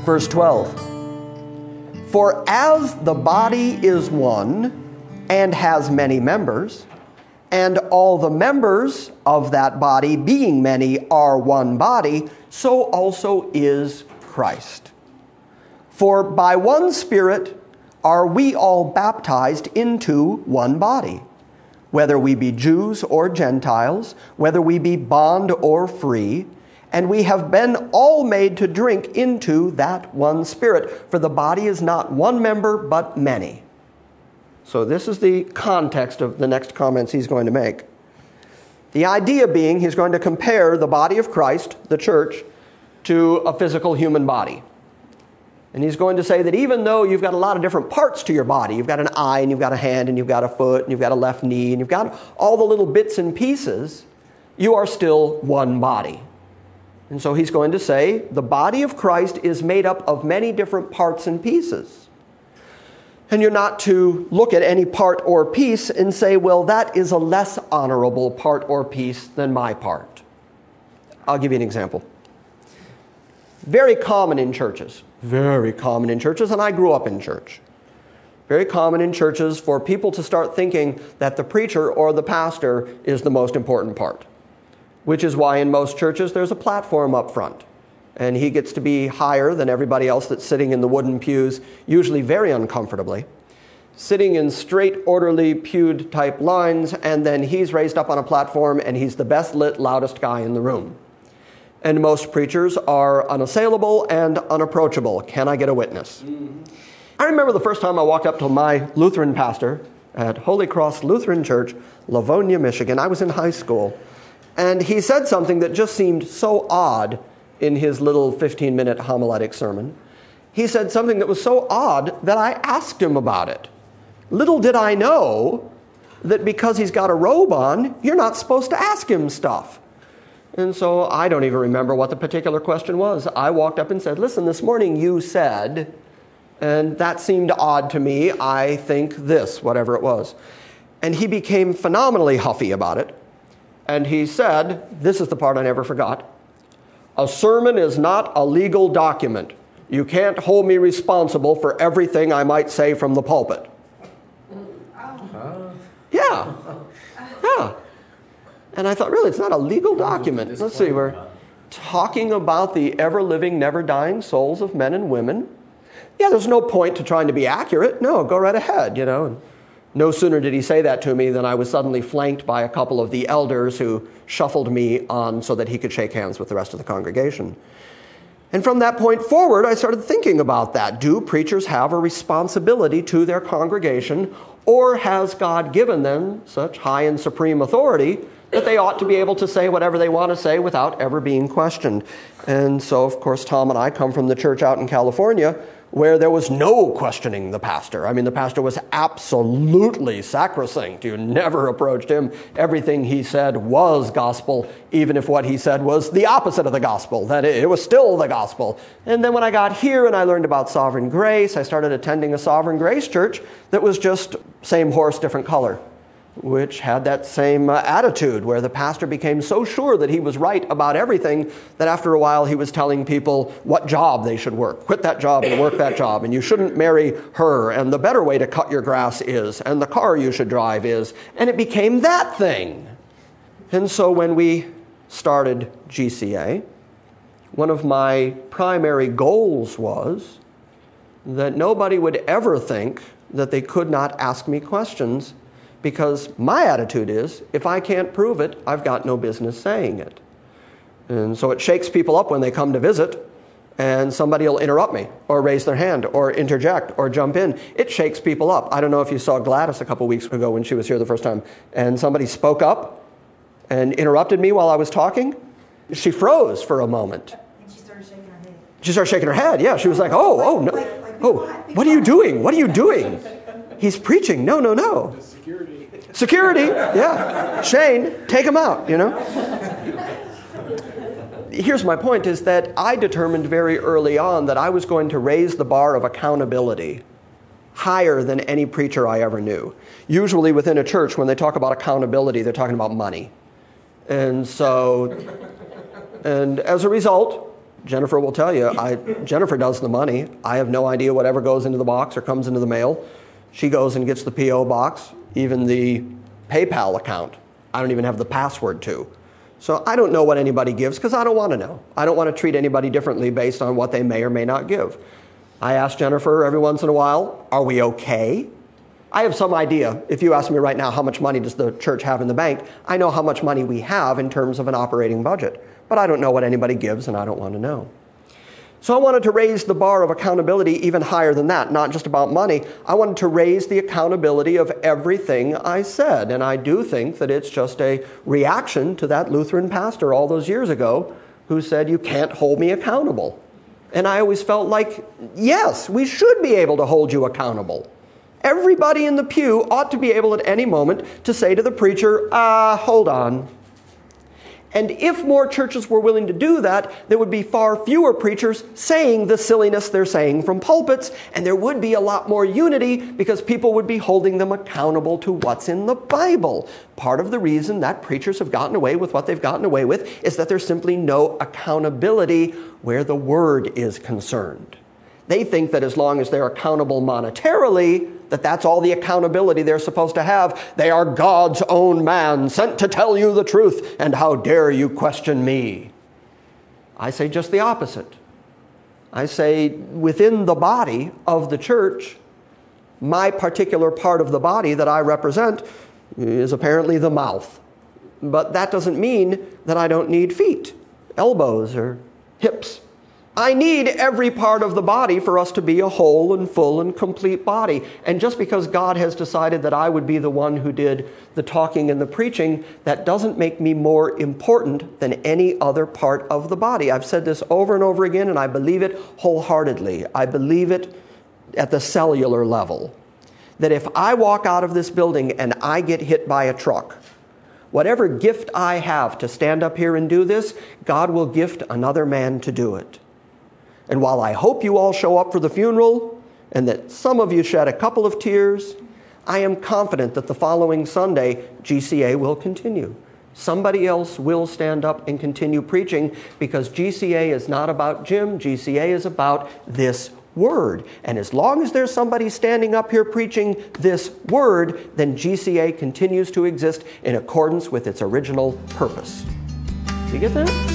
Verse 12. For as the body is one and has many members, and all the members of that body, being many, are one body, so also is Christ. For by one Spirit are we all baptized into one body, whether we be Jews or Gentiles, whether we be bond or free, and we have been all made to drink into that one Spirit. For the body is not one member, but many. So this is the context of the next comments he's going to make. The idea being he's going to compare the body of Christ, the church, to a physical human body. And he's going to say that even though you've got a lot of different parts to your body, you've got an eye, and you've got a hand, and you've got a foot, and you've got a left knee, and you've got all the little bits and pieces, you are still one body. And so he's going to say the body of Christ is made up of many different parts and pieces. And you're not to look at any part or piece and say, well, that is a less honorable part or piece than my part. I'll give you an example. Very common in churches, and I grew up in church. Very common in churches for people to start thinking that the preacher or the pastor is the most important part, which is why in most churches there's a platform up front. And he gets to be higher than everybody else that's sitting in the wooden pews, usually very uncomfortably, sitting in straight, orderly, pewed type lines, and then he's raised up on a platform and he's the best lit, loudest guy in the room. And most preachers are unassailable and unapproachable. Can I get a witness? Mm-hmm. I remember the first time I walked up to my Lutheran pastor at Holy Cross Lutheran Church, Livonia, Michigan. I was in high school. And he said something that just seemed so odd in his little 15-minute homiletic sermon. He said something that was so odd that I asked him about it. Little did I know that because he's got a robe on, you're not supposed to ask him stuff. And so I don't even remember what the particular question was. I walked up and said, listen, this morning you said, and that seemed odd to me, I think this, whatever it was. And he became phenomenally huffy about it. And he said, this is the part I never forgot, a sermon is not a legal document. You can't hold me responsible for everything I might say from the pulpit. Yeah. And I thought, really, it's not a legal document. Let's see, we're talking about the ever-living, never-dying souls of men and women. Yeah, there's no point to trying to be accurate. No, go right ahead, you know. And no sooner did he say that to me than I was suddenly flanked by a couple of the elders who shuffled me on so that he could shake hands with the rest of the congregation. And from that point forward, I started thinking about that. Do preachers have a responsibility to their congregation, or has God given them such high and supreme authority that they ought to be able to say whatever they want to say without ever being questioned? And so, of course, Tom and I come from the church out in California where there was no questioning the pastor. I mean, the pastor was absolutely sacrosanct. You never approached him. Everything he said was gospel, even if what he said was the opposite of the gospel, that it was still the gospel. And then when I got here and I learned about sovereign grace, I started attending a sovereign grace church that was just same horse, different color, which had that same attitude where the pastor became so sure that he was right about everything that after a while he was telling people what job they should work. Quit that job and work that job, and you shouldn't marry her, and the better way to cut your grass is, and the car you should drive is, and it became that thing. And so when we started GCA, one of my primary goals was that nobody would ever think that they could not ask me questions, because my attitude is, if I can't prove it, I've got no business saying it. And so it shakes people up when they come to visit, and somebody will interrupt me, or raise their hand, or interject, or jump in. It shakes people up. I don't know if you saw Gladys a couple weeks ago when she was here the first time, and somebody spoke up and interrupted me while I was talking. She froze for a moment. And she started shaking her head. She started shaking her head, yeah. She was like, oh, no. Oh, what are you doing? What are you doing? He's preaching. No. Security, yeah. Shane, take him out, you know. Here's my point, is that I determined very early on that I was going to raise the bar of accountability higher than any preacher I ever knew. Usually within a church, when they talk about accountability, they're talking about money. And as a result, Jennifer will tell you, Jennifer does the money. I have no idea whatever goes into the box or comes into the mail. She goes and gets the P.O. box, even the PayPal account. I don't even have the password to. So I don't know what anybody gives because I don't want to know. I don't want to treat anybody differently based on what they may or may not give. I ask Jennifer every once in a while, are we okay? I have some idea. If you ask me right now, how much money does the church have in the bank? I know how much money we have in terms of an operating budget. But I don't know what anybody gives, and I don't want to know. So I wanted to raise the bar of accountability even higher than that, not just about money. I wanted to raise the accountability of everything I said. And I do think that it's just a reaction to that Lutheran pastor all those years ago who said, you can't hold me accountable. And I always felt like, yes, we should be able to hold you accountable. Everybody in the pew ought to be able at any moment to say to the preacher, hold on. And if more churches were willing to do that, there would be far fewer preachers saying the silliness they're saying from pulpits, and there would be a lot more unity because people would be holding them accountable to what's in the Bible. Part of the reason that preachers have gotten away with what they've gotten away with is that there's simply no accountability where the Word is concerned. They think that as long as they're accountable monetarily, that's all the accountability they're supposed to have. They are God's own man, sent to tell you the truth, and how dare you question me? I say just the opposite. I say within the body of the church, my particular part of the body that I represent is apparently the mouth. But that doesn't mean that I don't need feet, elbows, or hips. I need every part of the body for us to be a whole and full and complete body. And just because God has decided that I would be the one who did the talking and the preaching, that doesn't make me more important than any other part of the body. I've said this over and over again, and I believe it wholeheartedly. I believe it at the cellular level. That if I walk out of this building and I get hit by a truck, whatever gift I have to stand up here and do this, God will gift another man to do it. And while I hope you all show up for the funeral and that some of you shed a couple of tears, I am confident that the following Sunday, GCA will continue. Somebody else will stand up and continue preaching because GCA is not about Jim. GCA is about this Word. And as long as there's somebody standing up here preaching this Word, then GCA continues to exist in accordance with its original purpose. Do you get that?